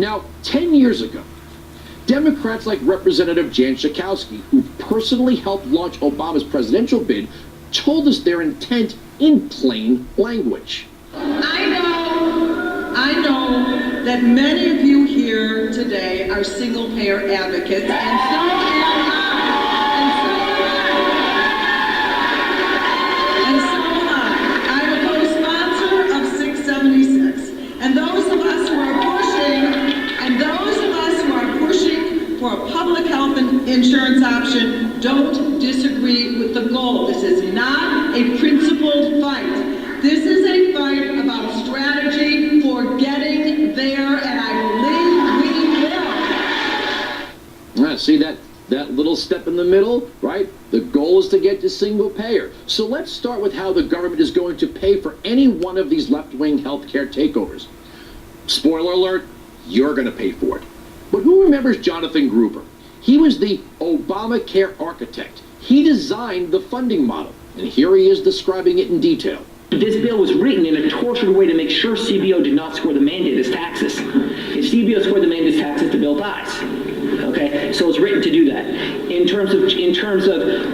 Now, 10 years ago, Democrats like Representative Jan Schakowsky, who personally helped launch Obama's presidential bid, told us their intent in plain language. I know that many of you here today are single-payer advocates, and so am I. I'm a co-sponsor of 676, and those of us who are pushing for a public health insurance option don't disagree with the goal. This is not a principled fight. This is a fight about strategy for getting there, and I believe we will. See that little step in the middle, right? The goal is to get to single payer. So let's start with how the government is going to pay for any one of these left-wing healthcare takeovers. Spoiler alert, you're going to pay for it. But who remembers Jonathan Gruber? He was the Obamacare architect. He designed the funding model, and here he is describing it in detail. This bill was written in a tortured way to make sure CBO did not score the mandate as taxes. If CBO scored the mandate as taxes, the bill dies. Okay, so it's written to do that. In terms of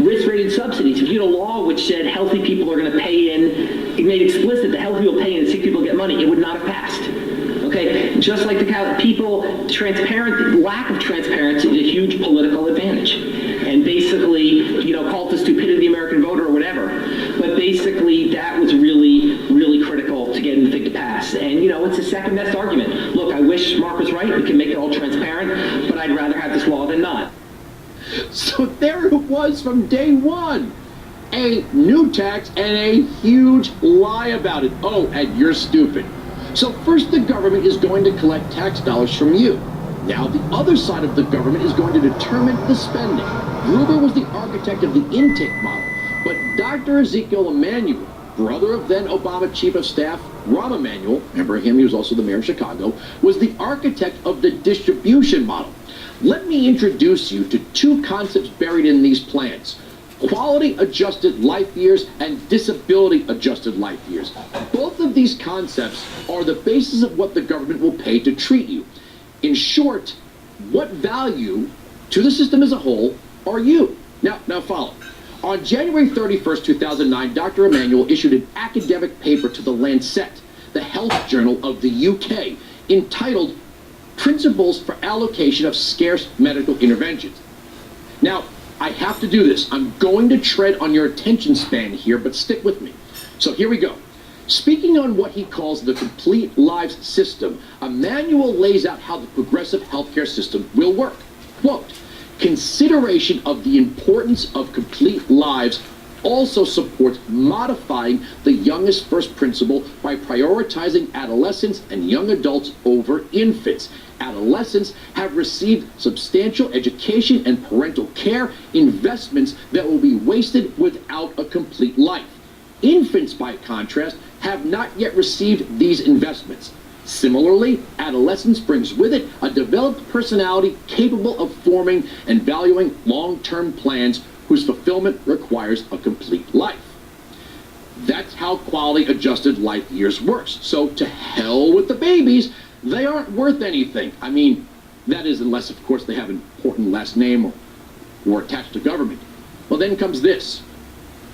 risk-rated subsidies, if you had a law which said healthy people are going to pay in, it made explicit that healthy people pay in and sick people get money, it would not have passed. Okay, just like the lack of transparency is a huge political advantage. And basically, call it the stupidity of the American voter or whatever. But basically, that was really, really critical to getting the thing to pass. And, it's the second best argument. Look, I wish Mark was right. We can make it all transparent, but I'd rather have this law than not. So there it was from day one. A new tax and a huge lie about it. Oh, and you're stupid. So first the government is going to collect tax dollars from you. Now the other side of the government is going to determine the spending. Gruber was the architect of the intake model, but Dr. Ezekiel Emanuel, brother of then Obama Chief of Staff Rahm Emanuel, remember him, he was also the mayor of Chicago, was the architect of the distribution model. Let me introduce you to two concepts buried in these plans: quality-adjusted life years and disability-adjusted life years. Both of these concepts are the basis of what the government will pay to treat you. In short, what value to the system as a whole are you? Now follow. On January 31st, 2009, Dr. Emanuel issued an academic paper to the Lancet, the health journal of the UK, entitled Principles for Allocation of Scarce Medical Interventions. Now, I have to do this. I'm going to tread on your attention span here, but stick with me. So here we go. Speaking on what he calls the complete lives system, Emanuel lays out how the progressive healthcare system will work. Quote, consideration of the importance of complete lives also supports modifying the youngest first principle by prioritizing adolescents and young adults over infants. Adolescents have received substantial education and parental care, investments that will be wasted without a complete life. Infants, by contrast, have not yet received these investments. Similarly, adolescence brings with it a developed personality capable of forming and valuing long-term plans whose fulfillment requires a complete life. That's how quality-adjusted life years works. So to hell with the babies, they aren't worth anything. I mean, that is unless, of course, they have an important last name or attached to government. Well, then comes this.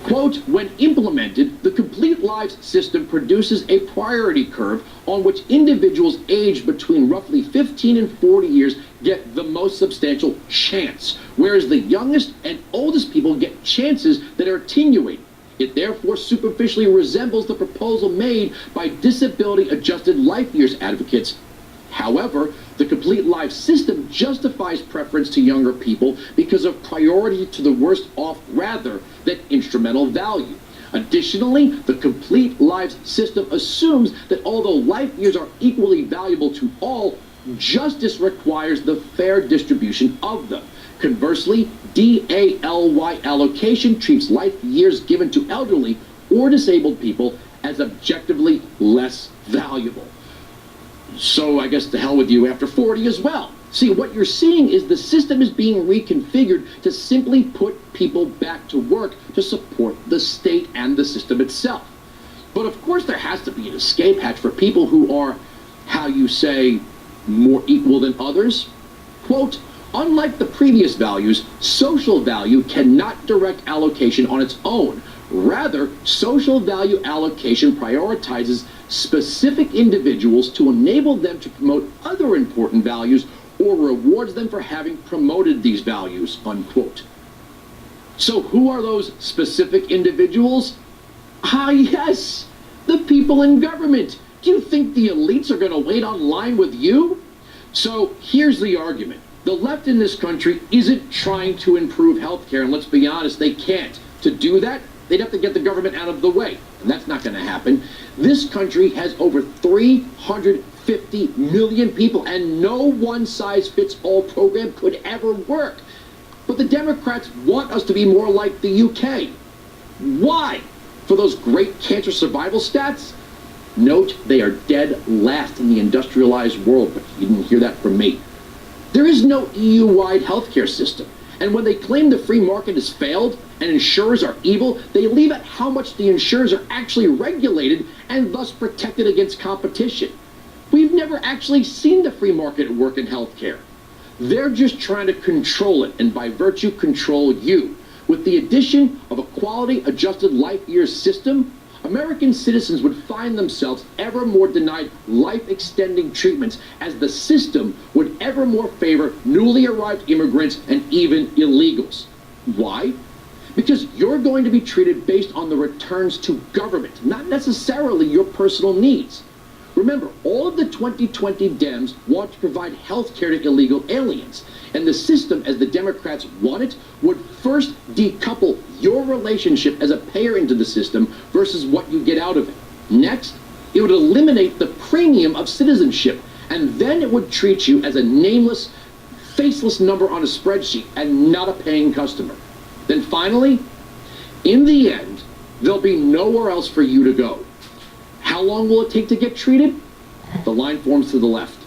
Quote, when implemented, the complete lives system produces a priority curve on which individuals aged between roughly 15 and 40 years get the most substantial chance, whereas the youngest and oldest people get chances that are attenuated. It therefore superficially resembles the proposal made by disability-adjusted life years advocates. However, the complete life system justifies preference to younger people because of priority to the worst off rather than instrumental value. Additionally, the complete lives system assumes that although life years are equally valuable to all, justice requires the fair distribution of them. Conversely, DALY allocation treats life years given to elderly or disabled people as objectively less valuable. So I guess to hell with you after 40 as well. See, what you're seeing is the system is being reconfigured to simply put people back to work to support the state and the system itself. But of course there has to be an escape hatch for people who are, how you say, more equal than others? Quote, unlike the previous values, social value cannot direct allocation on its own. Rather, social value allocation prioritizes specific individuals to enable them to promote other important values or rewards them for having promoted these values, unquote. So who are those specific individuals? Ah, yes, the people in government. Do you think the elites are going to wait online with you? So here's the argument. The left in this country isn't trying to improve healthcare, and let's be honest, they can't. To do that, they'd have to get the government out of the way, and that's not going to happen. This country has over 350 million people, and no one-size-fits-all program could ever work. But the Democrats want us to be more like the UK. Why? For those great cancer survival stats? Note they are dead last in the industrialized world, but you didn't hear that from me. There is no EU-wide healthcare system, and when they claim the free market has failed and insurers are evil, they leave out how much the insurers are actually regulated and thus protected against competition. We've never actually seen the free market work in healthcare. They're just trying to control it, and by virtue control you. With the addition of a quality-adjusted life years system, American citizens would find themselves ever more denied life-extending treatments as the system would ever more favor newly arrived immigrants and even illegals. Why? Because you're going to be treated based on the returns to government, not necessarily your personal needs. Remember, all of the 2020 Dems want to provide health care to illegal aliens, and the system, as the Democrats want it, would first decouple your relationship as a payer into the system versus what you get out of it. Next, it would eliminate the premium of citizenship, and then it would treat you as a nameless, faceless number on a spreadsheet and not a paying customer. Then finally, in the end, there'll be nowhere else for you to go. How long will it take to get treated? The line forms to the left.